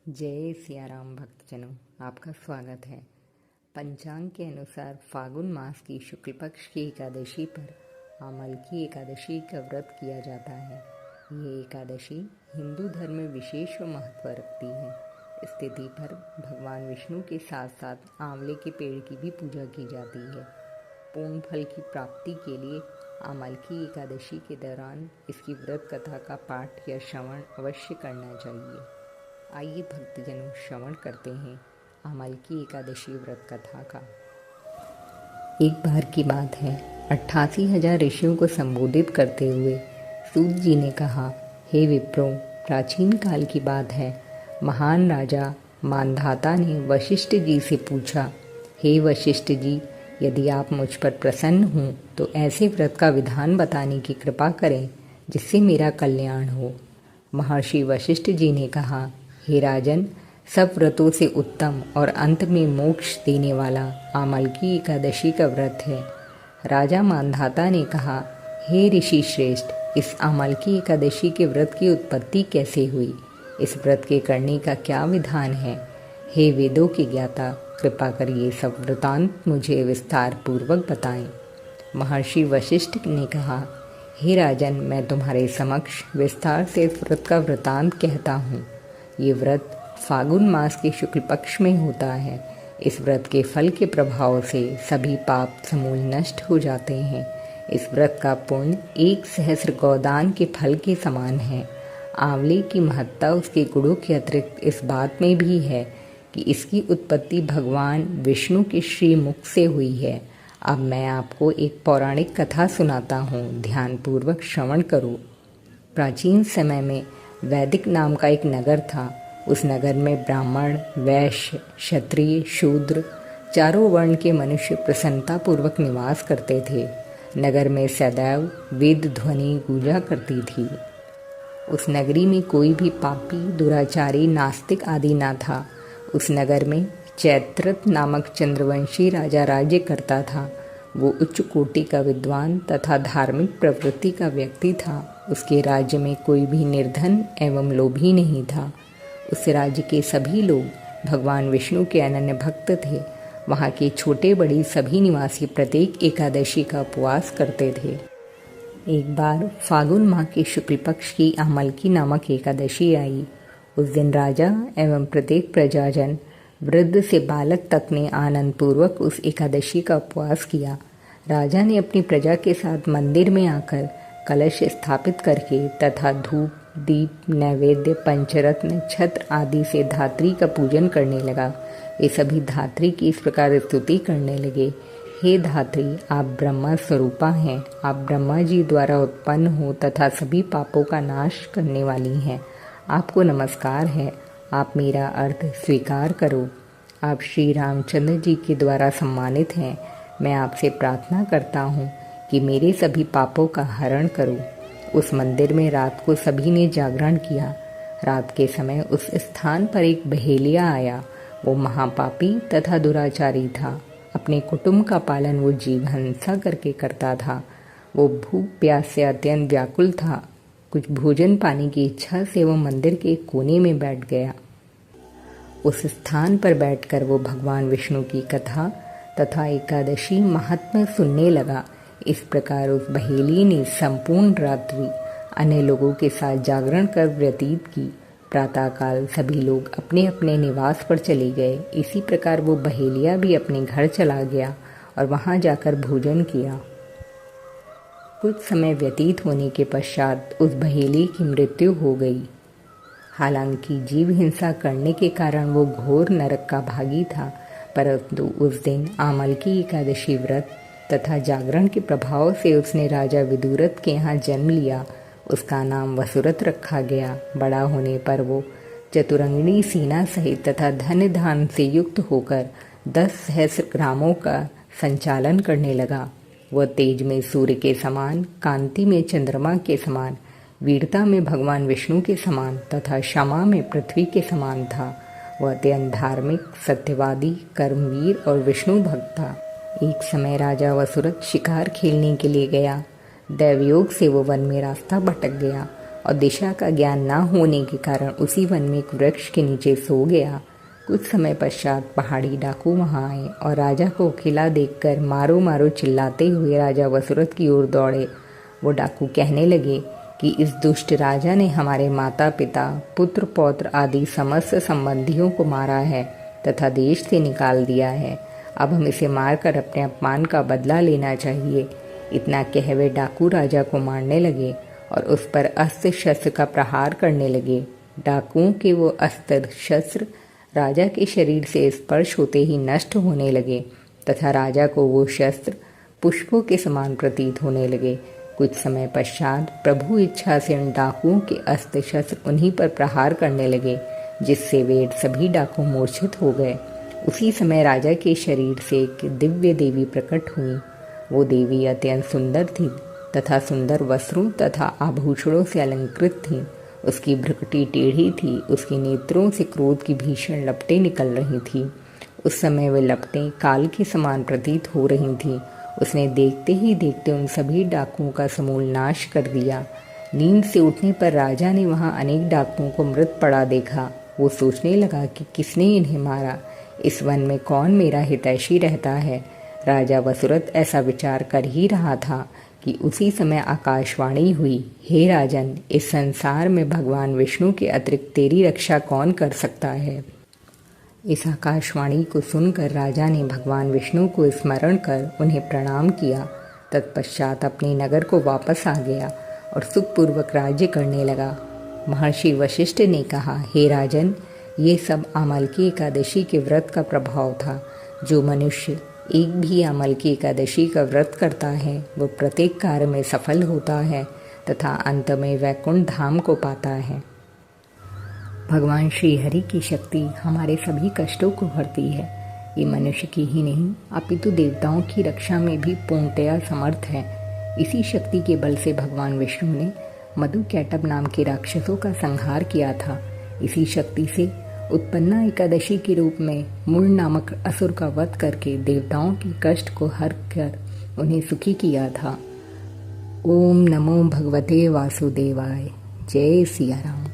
जय सियाराम भक्तजनों, आपका स्वागत है। पंचांग के अनुसार फागुन मास की शुक्ल पक्ष की एकादशी पर आमल की एकादशी का व्रत किया जाता है। ये एकादशी हिंदू धर्म में विशेष महत्व रखती है। इस तिथि पर भगवान विष्णु के साथ साथ आंवले के पेड़ की भी पूजा की जाती है। पूर्ण फल की प्राप्ति के लिए आमल की एकादशी के दौरान इसकी व्रत कथा का पाठ या श्रवण अवश्य करना चाहिए। आइए भक्तजनों, श्रवण करते हैं आमल की एकादशी व्रत कथा का। एक बार की बात है, 88,000 ऋषियों को संबोधित करते हुए सूत जी ने कहा, हे विप्रो, प्राचीन काल की बात है। महान राजा मानधाता ने वशिष्ठ जी से पूछा, हे वशिष्ठ जी, यदि आप मुझ पर प्रसन्न हों तो ऐसे व्रत का विधान बताने की कृपा करें जिससे मेरा कल्याण हो। महर्षि वशिष्ठ जी ने कहा, हे राजन, सब व्रतों से उत्तम और अंत में मोक्ष देने वाला आमल की एकादशी का व्रत है। राजा मानधाता ने कहा, हे ऋषि श्रेष्ठ, इस आमल की एकादशी के व्रत की उत्पत्ति कैसे हुई? इस व्रत के करने का क्या विधान है? हे वेदों के ज्ञाता, कृपा कर ये सब वृतांत मुझे विस्तार पूर्वक बताएं। महर्षि वशिष्ठ ने कहा, हे राजन, मैं तुम्हारे समक्ष विस्तार से इस व्रत का वृतांत कहता हूँ। ये व्रत फागुन मास के शुक्ल पक्ष में होता है। इस व्रत के फल के प्रभाव से सभी पाप समूल नष्ट हो जाते हैं। इस व्रत का पुण्य 1,000 गौदान के फल के समान है। आंवले की महत्ता उसके गुणों के अतिरिक्त इस बात में भी है कि इसकी उत्पत्ति भगवान विष्णु के श्रीमुख से हुई है। अब मैं आपको एक पौराणिक कथा सुनाता हूँ, ध्यानपूर्वक श्रवण करो। प्राचीन समय में वैदिक नाम का एक नगर था। उस नगर में ब्राह्मण, वैश्य, क्षत्रिय, शूद्र चारों वर्ण के मनुष्य प्रसन्नतापूर्वक निवास करते थे। नगर में सदैव वेद ध्वनि गूंजा करती थी। उस नगरी में कोई भी पापी, दुराचारी, नास्तिक आदि न था। उस नगर में चैत्रथ नामक चंद्रवंशी राजा राज्य करता था। वो उच्च कोटि का विद्वान तथा धार्मिक प्रवृत्ति का व्यक्ति था। उसके राज्य में कोई भी निर्धन एवं लोभी नहीं था। उस राज्य के सभी लोग भगवान विष्णु के अनन्य भक्त थे। वहाँ के छोटे बड़े सभी निवासी प्रत्येक एकादशी का उपवास करते थे। एक बार फागुन माह के शुक्ल पक्ष की आमलकी नामक एकादशी आई। उस दिन राजा एवं प्रत्येक प्रजाजन, वृद्ध से बालक तक ने आनंद पूर्वक उस एकादशी का उपवास किया। राजा ने अपनी प्रजा के साथ मंदिर में आकर कलश स्थापित करके तथा धूप, दीप, नैवेद्य, पंचरत्न, छत्र आदि से धात्री का पूजन करने लगा। वे सभी धात्री की इस प्रकार स्तुति करने लगे, हे धात्री, आप ब्रह्मा स्वरूपा हैं। आप ब्रह्मा जी द्वारा उत्पन्न हो तथा सभी पापों का नाश करने वाली हैं। आपको नमस्कार है। आप मेरा अर्थ स्वीकार करो। आप श्री रामचंद्र जी के द्वारा सम्मानित हैं। मैं आपसे प्रार्थना करता हूँ कि मेरे सभी पापों का हरण करो। उस मंदिर में रात को सभी ने जागरण किया। रात के समय उस स्थान पर एक बहेलिया आया। वो महापापी तथा दुराचारी था। अपने कुटुंब का पालन वो जीव हिंसा करके करता था। वो भूख प्यास से अत्यंत व्याकुल था। कुछ भोजन पाने की इच्छा से वो मंदिर के कोने में बैठ गया। उस स्थान पर बैठकर वो भगवान विष्णु की कथा तथा एकादशी महात्म्य सुनने लगा। इस प्रकार उस बहेली ने संपूर्ण रात्रि अन्य लोगों के साथ जागरण कर व्यतीत की। प्रातःकाल सभी लोग अपने अपने निवास पर चले गए। इसी प्रकार वो बहेलिया भी अपने घर चला गया और वहां जाकर भोजन किया। कुछ समय व्यतीत होने के पश्चात उस बहेली की मृत्यु हो गई। हालांकि जीव हिंसा करने के कारण वो घोर नरक का भागी था, परंतु उस दिन आमल की एकादशी व्रत तथा जागरण के प्रभाव से उसने राजा विदुरथ के यहाँ जन्म लिया। उसका नाम वसुरथ रखा गया। बड़ा होने पर वो चतुरंगिणी सेना सहित तथा धन धान से युक्त होकर 10,000 ग्रामों का संचालन करने लगा। वह तेज में सूर्य के समान, कांति में चंद्रमा के समान, वीरता में भगवान विष्णु के समान तथा क्षमा में पृथ्वी के समान था। वह अत्यंत धार्मिक, सत्यवादी, कर्मवीर और विष्णु भक्त था। एक समय राजा वसुरथ शिकार खेलने के लिए गया। दैवयोग से वो वन में रास्ता भटक गया। और दिशा का ज्ञान न होने के कारण उसी वन में एक वृक्ष के नीचे सो गया। कुछ समय पश्चात पहाड़ी डाकू वहां आए और राजा को अकेला देखकर मारो मारो चिल्लाते हुए राजा वसुरत की ओर दौड़े। वो डाकू कहने लगे कि इस दुष्ट राजा ने हमारे माता पिता, पुत्र पौत्र आदि समस्त संबंधियों को मारा है तथा देश से निकाल दिया है। अब हम इसे मारकर अपने अपमान का बदला लेना चाहिए। इतना कह वे डाकू राजा को मारने लगे और उस पर अस्त्र शस्त्र का प्रहार करने लगे। डाकुओं के वो अस्त्र शस्त्र राजा के शरीर से स्पर्श होते ही नष्ट होने लगे तथा राजा को वो शस्त्र पुष्पों के समान प्रतीत होने लगे। कुछ समय पश्चात प्रभु इच्छा से उन डाकुओं के अस्त्र शस्त्र उन्हीं पर प्रहार करने लगे, जिससे वे सभी डाकू मूर्छित हो गए। उसी समय राजा के शरीर से एक दिव्य देवी प्रकट हुई। वो देवी अत्यंत सुंदर थी तथा सुंदर वस्त्रों तथा आभूषणों से अलंकृत थी। उसकी भ्रुकुटी टेढ़ी थी, उसके नेत्रों से क्रोध की भीषण लपटें निकल रही थी। उस समय वे लपटें काल के समान प्रतीत हो रही थीं। उसने देखते ही देखते उन सभी डाकुओं का समूल नाश कर दिया। नींद से उठने पर राजा ने वहां अनेक डाकुओं को मृत पड़ा देखा। वो सोचने लगा कि किसने इन्हें मारा, इस वन में कौन मेरा हितैषी रहता है। राजा वसुरत ऐसा विचार कर ही रहा था कि उसी समय आकाशवाणी हुई, हे राजन, इस संसार में भगवान विष्णु के अतिरिक्त तेरी रक्षा कौन कर सकता है। इस आकाशवाणी को सुनकर राजा ने भगवान विष्णु को स्मरण कर उन्हें प्रणाम किया। तत्पश्चात अपने नगर को वापस आ गया और सुखपूर्वक राज्य करने लगा। महर्षि वशिष्ठ ने कहा, हे राजन, ये सब आमलकी एकादशी के व्रत का प्रभाव था। जो मनुष्य एक भी आमलकी एकादशी का व्रत करता है वो प्रत्येक कार्य में सफल होता है तथा अंत में वैकुंठ धाम को पाता है। भगवान श्री हरि की शक्ति हमारे सभी कष्टों को हरती है। ये मनुष्य की ही नहीं अपितु देवताओं की रक्षा में भी पूर्णतया समर्थ है। इसी शक्ति के बल से भगवान विष्णु ने मधुकैटभ नाम के राक्षसों का संहार किया था। इसी शक्ति से उत्पन्ना एकादशी के रूप में मूल नामक असुर का वध करके देवताओं के कष्ट को हर कर उन्हें सुखी किया था। ओम नमो भगवते वासुदेवाय। जय सिया राम।